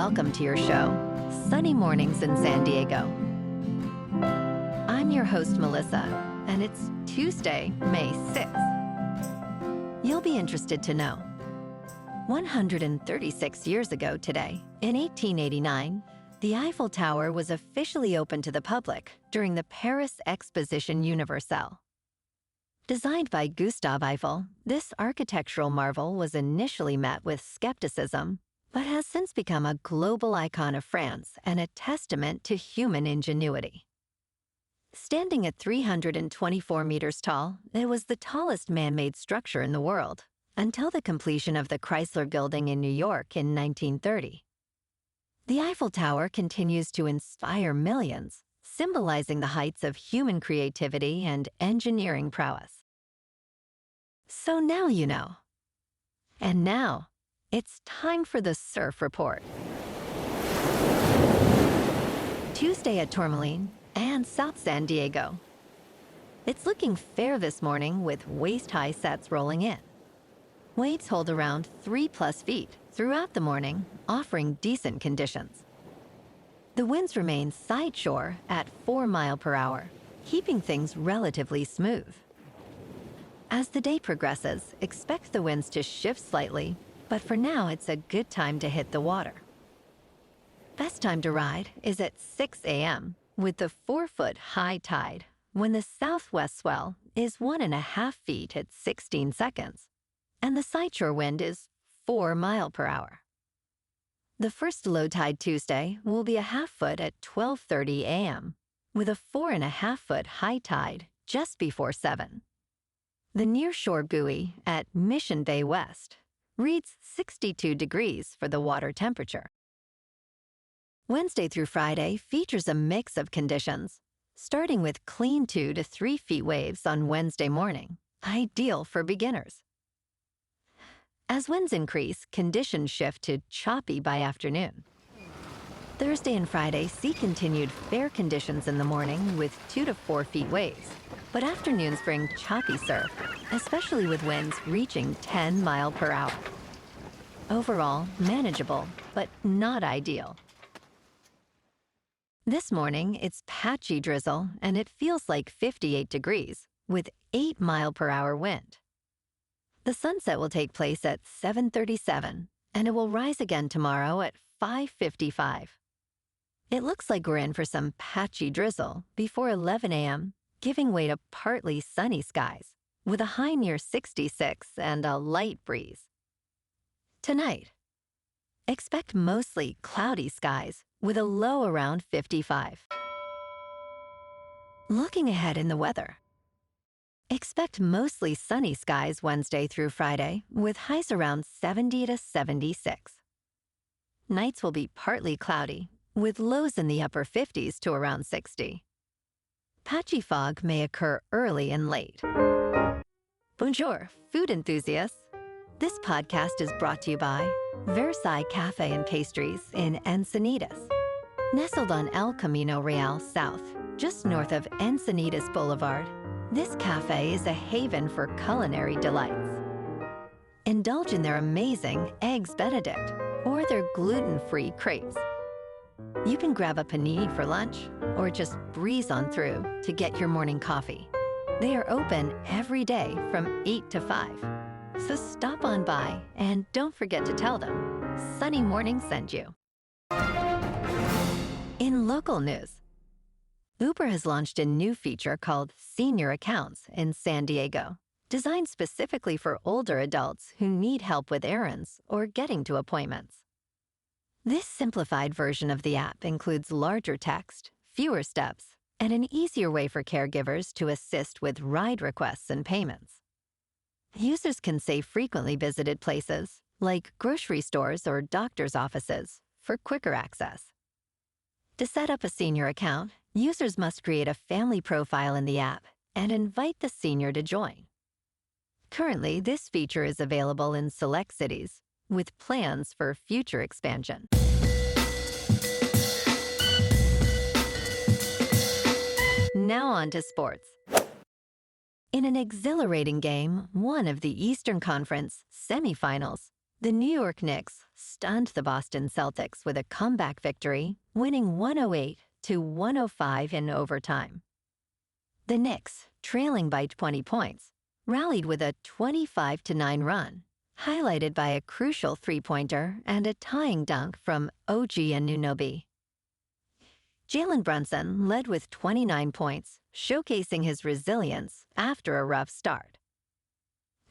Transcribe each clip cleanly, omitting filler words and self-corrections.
welcome to your show, Sunny Mornings in San Diego. I'm your host, Melissa, and it's Tuesday, May 6th. You'll be interested to know 136 years ago today, in 1889, the Eiffel Tower was officially opened to the public during the Paris Exposition Universelle. Designed by Gustave Eiffel, this architectural marvel was initially met with skepticism, but has since become a global icon of France and a testament to human ingenuity. Standing at 324 meters tall, it was the tallest man-made structure in the world, until the completion of the Chrysler Building in New York in 1930. The Eiffel Tower continues to inspire millions, symbolizing the heights of human creativity and engineering prowess. So now you know. And now, it's time for the Surf Report. Tuesday at Tourmaline and South San Diego. It's looking fair this morning with waist-high sets rolling in. Waves hold around 3+ feet throughout the morning, offering decent conditions. The winds remain side shore at 4 miles per hour, keeping things relatively smooth. As the day progresses, expect the winds to shift slightly, but for now it's a good time to hit the water. Best time to ride is at 6 a.m. with the 4-foot high tide, when the southwest swell is 1.5 feet at 16 seconds, and the sideshore wind is 4 miles per hour. The first low tide Tuesday will be a 1/2 foot at 12:30 a.m., with a 4.5-foot high tide just before 7. The nearshore buoy at Mission Bay West reads 62 degrees for the water temperature. Wednesday through Friday features a mix of conditions, starting with clean 2 to 3 feet waves on Wednesday morning, ideal for beginners. As winds increase, conditions shift to choppy by afternoon. Thursday and Friday see continued fair conditions in the morning with 2 to 4 feet waves, but afternoons bring choppy surf, especially with winds reaching 10 miles per hour. Overall, manageable, but not ideal. This morning, it's patchy drizzle, and it feels like 58 degrees, with 8 miles per hour wind. The sunset will take place at 7:37, and it will rise again tomorrow at 5:55. It looks like we're in for some patchy drizzle before 11 a.m., giving way to partly sunny skies, with a high near 66 and a light breeze. Tonight, expect mostly cloudy skies with a low around 55. Looking ahead in the weather, expect mostly sunny skies Wednesday through Friday, with highs around 70 to 76. Nights will be partly cloudy, with lows in the upper 50s to around 60. Patchy fog may occur early and late. Bonjour, food enthusiasts. This podcast is brought to you by Versailles Cafe and Pastries in Encinitas. Nestled on El Camino Real South, just north of Encinitas Boulevard, this cafe is a haven for culinary delights. Indulge in their amazing Eggs Benedict or their gluten-free crepes. You can grab a panini for lunch or just breeze on through to get your morning coffee. They are open every day from 8 to 5. So stop on by and don't forget to tell them Sunny Morning sent you. In local news, Uber has launched a new feature called Senior Accounts in San Diego, designed specifically for older adults who need help with errands or getting to appointments. This simplified version of the app includes larger text, fewer steps, and an easier way for caregivers to assist with ride requests and payments. Users can say frequently visited places, like grocery stores or doctor's offices, for quicker access. To set up a senior account, users must create a family profile in the app and invite the senior to join. Currently, this feature is available in select cities, with plans for future expansion. Now on to sports. In an exhilarating game, one of the Eastern Conference semifinals, The New York Knicks stunned the Boston Celtics with a comeback victory, winning 108-105 in overtime. The Knicks, trailing by 20 points, rallied with a 25-9 run, highlighted by a crucial three-pointer and a tying dunk from OG Anunoby. Jalen Brunson led with 29 points, showcasing his resilience after a rough start.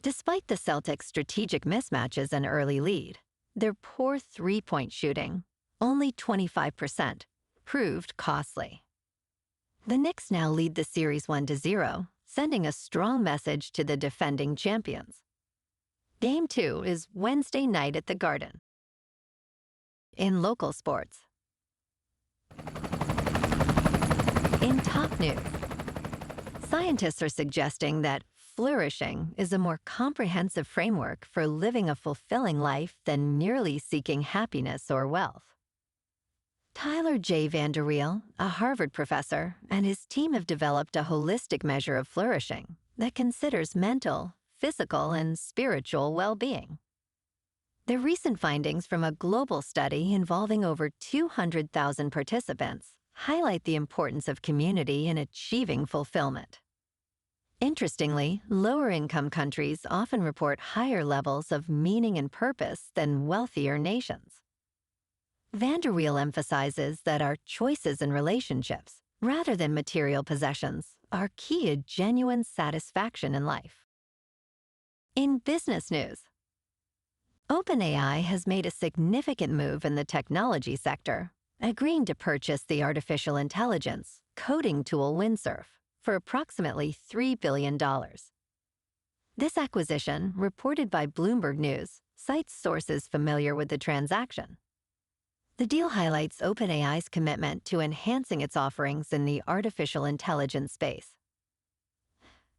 Despite the Celtics' strategic mismatches and early lead, their poor three-point shooting, only 25%, proved costly. The Knicks now lead the series 1-0, sending a strong message to the defending champions. Game 2 is Wednesday night at the Garden. In local sports. In top news, scientists are suggesting that flourishing is a more comprehensive framework for living a fulfilling life than merely seeking happiness or wealth. Tyler J. VanderWeele, a Harvard professor, and his team have developed a holistic measure of flourishing that considers mental, physical, and spiritual well-being. Their recent findings from a global study involving over 200,000 participants highlight the importance of community in achieving fulfillment. Interestingly, lower-income countries often report higher levels of meaning and purpose than wealthier nations. VanderWeele emphasizes that our choices in relationships, rather than material possessions, are key to genuine satisfaction in life. In business news, OpenAI has made a significant move in the technology sector, agreeing to purchase the artificial intelligence coding tool Windsurf for approximately $3 billion. This acquisition, reported by Bloomberg News, cites sources familiar with the transaction. The deal highlights OpenAI's commitment to enhancing its offerings in the artificial intelligence space.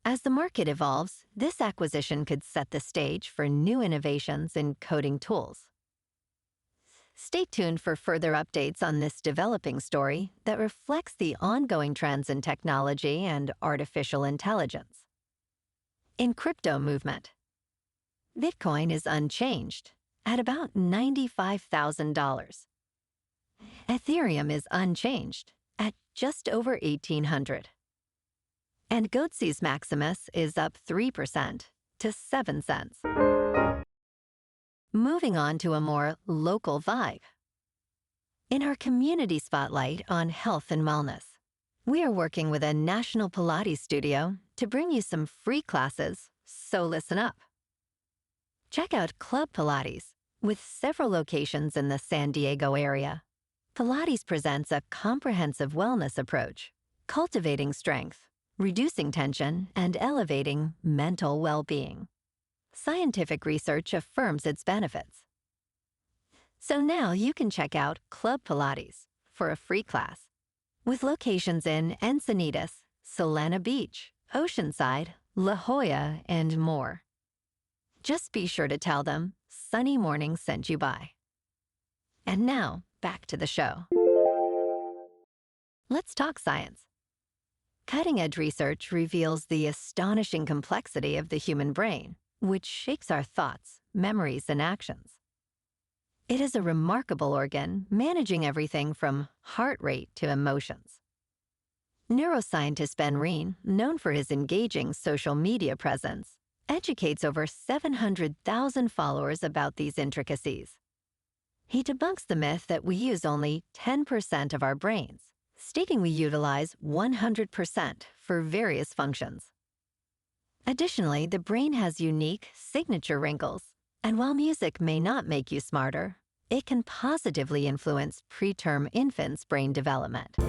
As the market evolves, this acquisition could set the stage for new innovations in coding tools. Stay tuned for further updates on this developing story that reflects the ongoing trends in technology and artificial intelligence. In crypto movement, Bitcoin is unchanged at about $95,000. Ethereum is unchanged at just over $1,800. And Goatse's Maximus is up 3% to 7 cents. Moving on to a more local vibe. In our community spotlight on health and wellness, we are working with a national Pilates studio to bring you some free classes, so listen up. Check out Club Pilates, with several locations in the San Diego area. Pilates presents a comprehensive wellness approach, cultivating strength, reducing tension, and elevating mental well-being. Scientific research affirms its benefits. So now you can check out Club Pilates for a free class, with locations in Encinitas, Solana Beach, Oceanside, La Jolla, and more. Just be sure to tell them Sunny Morning sent you by. And now, back to the show. Let's talk science. Cutting-edge research reveals the astonishing complexity of the human brain, which shapes our thoughts, memories, and actions. It is a remarkable organ, managing everything from heart rate to emotions. Neuroscientist Ben Reen, known for his engaging social media presence, educates over 700,000 followers about these intricacies. He debunks the myth that we use only 10% of our brains, stating we utilize 100% for various functions. Additionally, the brain has unique signature wrinkles, and while music may not make you smarter, it can positively influence preterm infants' brain development. And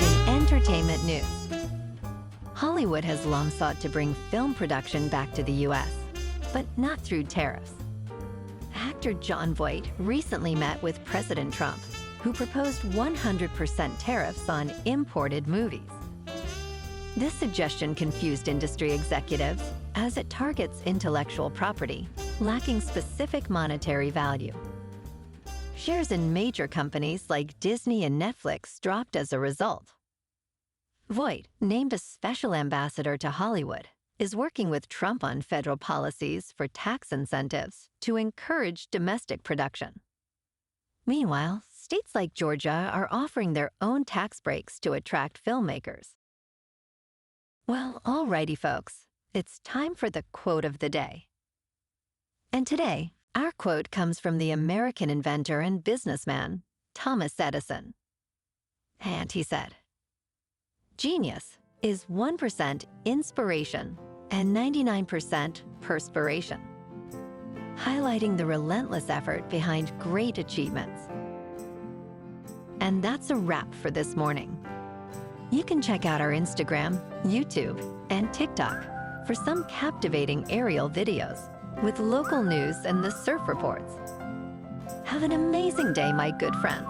in entertainment news, Hollywood has long sought to bring film production back to the U.S., but not through tariffs. Actor Jon Voight recently met with President Trump, who proposed 100% tariffs on imported movies. This suggestion confused industry executives as it targets intellectual property, lacking specific monetary value. Shares in major companies like Disney and Netflix dropped as a result. Voight, named a special ambassador to Hollywood, is working with Trump on federal policies for tax incentives to encourage domestic production. Meanwhile, states like Georgia are offering their own tax breaks to attract filmmakers. Well, alrighty, folks, it's time for the quote of the day. And today, our quote comes from the American inventor and businessman, Thomas Edison. And he said, "Genius is 1% inspiration and 99% perspiration," highlighting the relentless effort behind great achievements. And that's a wrap for this morning. You can check out our Instagram, YouTube, and TikTok for some captivating aerial videos with local news and the surf reports. Have an amazing day, my good friends.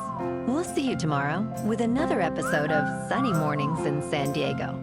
We'll see you tomorrow with another episode of Sunny Mornings in San Diego.